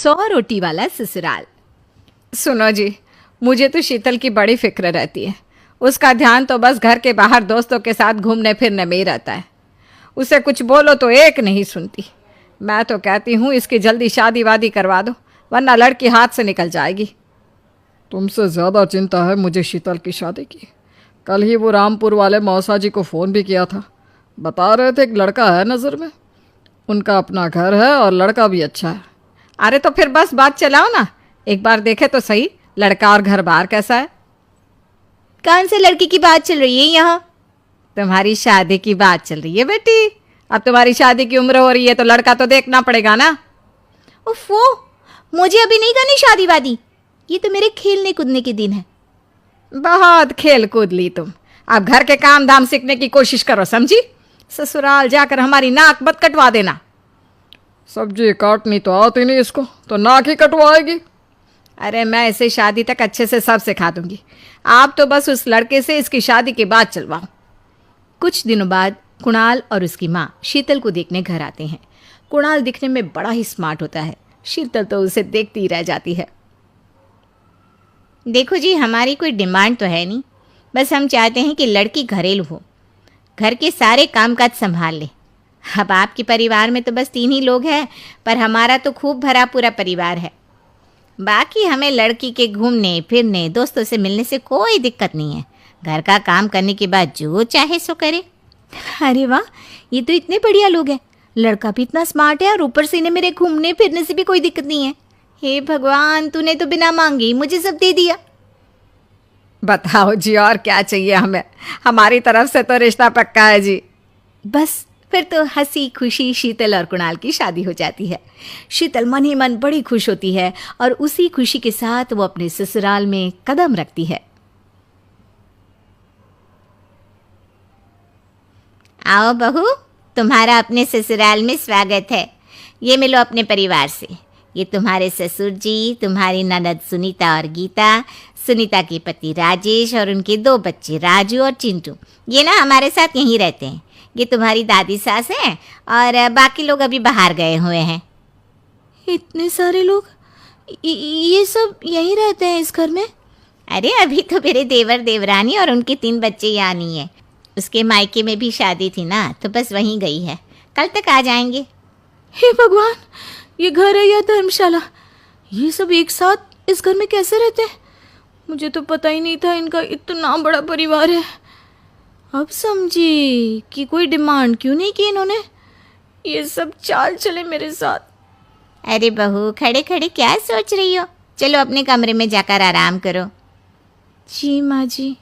100 रोटी वाला ससुराल। सुनो जी, मुझे तो शीतल की बड़ी फिक्र रहती है। उसका ध्यान तो बस घर के बाहर दोस्तों के साथ घूमने फिरने में ही रहता है। उसे कुछ बोलो तो एक नहीं सुनती। मैं तो कहती हूँ इसकी जल्दी शादी वादी करवा दो, वरना लड़की हाथ से निकल जाएगी। तुमसे ज़्यादा चिंता है मुझे शीतल की शादी की। कल ही वो रामपुर वाले मौसा जी को फ़ोन भी किया था। बता रहे थे एक लड़का है नज़र में। उनका अपना घर है और लड़का भी अच्छा है। अरे तो फिर बस बात चलाओ ना, एक बार देखे तो सही लड़का और घर बार कैसा है। कौन से लड़की की बात चल रही है यहाँ? तुम्हारी शादी की बात चल रही है बेटी। अब तुम्हारी शादी की उम्र हो रही है तो लड़का तो देखना पड़ेगा ना। उफ़ो, मुझे अभी नहीं करनी शादी वादी। ये तो मेरे खेलने कूदने के दिन है। बहुत खेल कूद ली तुम, अब घर के काम धाम सीखने की कोशिश करो, समझी? ससुराल जाकर हमारी नाक मत कटवा देना। सब्जी काटनी तो आती नहीं इसको, तो नाक ही कटवाएगी। अरे मैं इसे शादी तक अच्छे से सब सिखा दूंगी। आप तो बस उस लड़के से इसकी शादी के बाद चलवाओ। कुछ दिनों बाद कुणाल और उसकी माँ शीतल को देखने घर आते हैं। कुणाल दिखने में बड़ा ही स्मार्ट होता है। शीतल तो उसे देखती ही रह जाती है। देखो जी, हमारी कोई डिमांड तो है नहीं, बस हम चाहते हैं कि लड़की घरेलू हो, घर के सारे कामकाज संभाल ले। अब आपके परिवार में तो बस 3 ही लोग हैं, पर हमारा तो खूब भरा पूरा परिवार है। बाकी हमें लड़की के घूमने फिरने दोस्तों से मिलने से कोई दिक्कत नहीं है। घर का काम करने के बाद जो चाहे सो करे। अरे वाह, ये तो इतने बढ़िया लोग हैं। लड़का भी इतना स्मार्ट है और ऊपर से इन्हें मेरे घूमने फिरने से भी कोई दिक्कत नहीं है। हे भगवान, तूने तो बिना मांगे ही मुझे सब दे दिया। बताओ जी, और क्या चाहिए हमें? हमारी तरफ से तो रिश्ता पक्का है जी। बस फिर तो हंसी खुशी शीतल और कुणाल की शादी हो जाती है। शीतल मन ही मन बड़ी खुश होती है और उसी खुशी के साथ वो अपने ससुराल में कदम रखती है। आओ बहू, तुम्हारा अपने ससुराल में स्वागत है। ये मिलो अपने परिवार से। ये तुम्हारे ससुर जी, तुम्हारी ननद सुनीता और गीता, सुनीता के पति राजेश और उनके 2 बच्चे राजू और चिंटू। ये ना हमारे साथ यहीं रहते हैं। ये तुम्हारी दादी सास है और बाकी लोग अभी बाहर गए हुए हैं। इतने सारे लोग, ये सब यहीं रहते हैं इस घर में? अरे अभी तो मेरे देवर देवरानी और उनके 3 बच्चे यहाँ नहीं है। उसके मायके में भी शादी थी ना, तो बस वहीं गई है। कल तक आ जाएंगे। हे भगवान, ये घर है या धर्मशाला? ये सब एक साथ इस घर में कैसे रहते हैं? मुझे तो पता ही नहीं था इनका इतना बड़ा परिवार है। अब समझी कि कोई डिमांड क्यों नहीं की इन्होंने। ये सब चाल चले मेरे साथ। अरे बहू, खड़े खड़े क्या सोच रही हो? चलो अपने कमरे में जाकर आराम करो। जी माँ जी।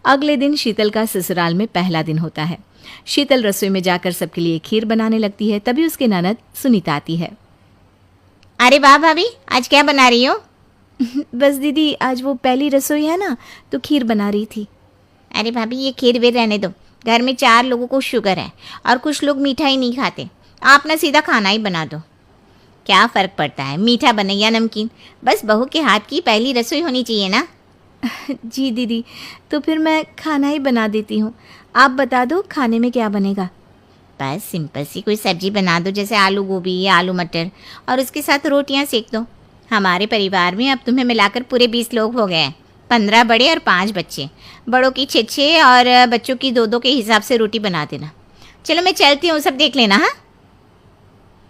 अगले दिन शीतल का ससुराल में पहला दिन होता है। शीतल रसोई में जाकर सबके लिए खीर बनाने लगती है। तभी उसके ननद सुनीता आती है। अरे वाह भाभी, आज क्या बना रही हो? बस दीदी, आज वो पहली रसोई है ना, तो खीर बना रही थी। अरे भाभी, ये खीर वीर रहने दो। घर में 4 लोगों को शुगर है और कुछ लोग मीठा ही नहीं खाते। आप ना सीधा खाना ही बना दो। क्या फ़र्क पड़ता है मीठा बने या नमकीन? बस बहू के हाथ की पहली रसोई होनी चाहिए ना। जी दीदी, तो फिर मैं खाना ही बना देती हूँ। आप बता दो खाने में क्या बनेगा? बस सिंपल सी कोई सब्जी बना दो, जैसे आलू गोभी या आलू मटर, और उसके साथ रोटियां सेक दो। हमारे परिवार में अब तुम्हें मिलाकर पूरे 20 लोग हो गए हैं। 15 बड़े और 5 बच्चे। बड़ों की 6-6 और बच्चों की 2-2 के हिसाब से रोटी बना देना। चलो मैं चलती हूँ, सब देख लेना। हाँ,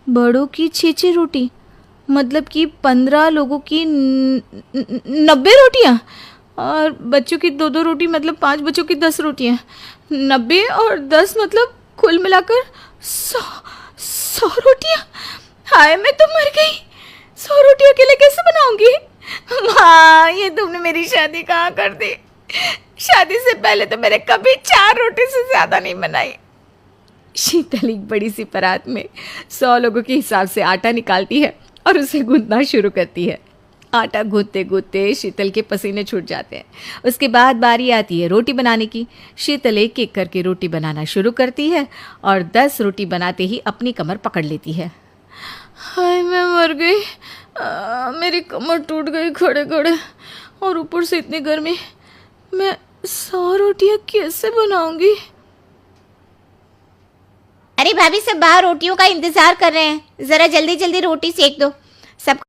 बड़ों की 6-6 रोटी मतलब कि 15 लोगों की 90 रोटियाँ, और बच्चों की 2-2 रोटी मतलब 5 बच्चों की 10 रोटियाँ। 90 और 10 मतलब कुल मिलाकर 100 रोटियाँ। हाय, मैं तो मर गई। 100 रोटी अकेले कैसे बनाऊंगी? माँ, ये तुमने मेरी शादी कहाँ कर दी? शादी से पहले तो मैंने कभी 4 रोटी से ज़्यादा नहीं बनाई। शीतल एक बड़ी सी परात में 100 लोगों के हिसाब से आटा निकालती है और उसे गूंथना शुरू करती है। आटा गूंथते गूंथते शीतल के पसीने छूट जाते हैं। उसके बाद बारी आती है रोटी बनाने की। शीतल एक एक करके रोटी बनाना शुरू करती है और 10 रोटी बनाते ही अपनी कमर पकड़ लेती है। हाय, मैं मर गई। मेरी कमर टूट गई खड़े खड़े, और ऊपर से इतनी गर्मी। मैं 100 रोटियाँ कैसे बनाऊंगी? अरे भाभी, सब बाहर रोटियों का इंतजार कर रहे हैं। ज़रा जल्दी जल्दी रोटी सेक दो। सब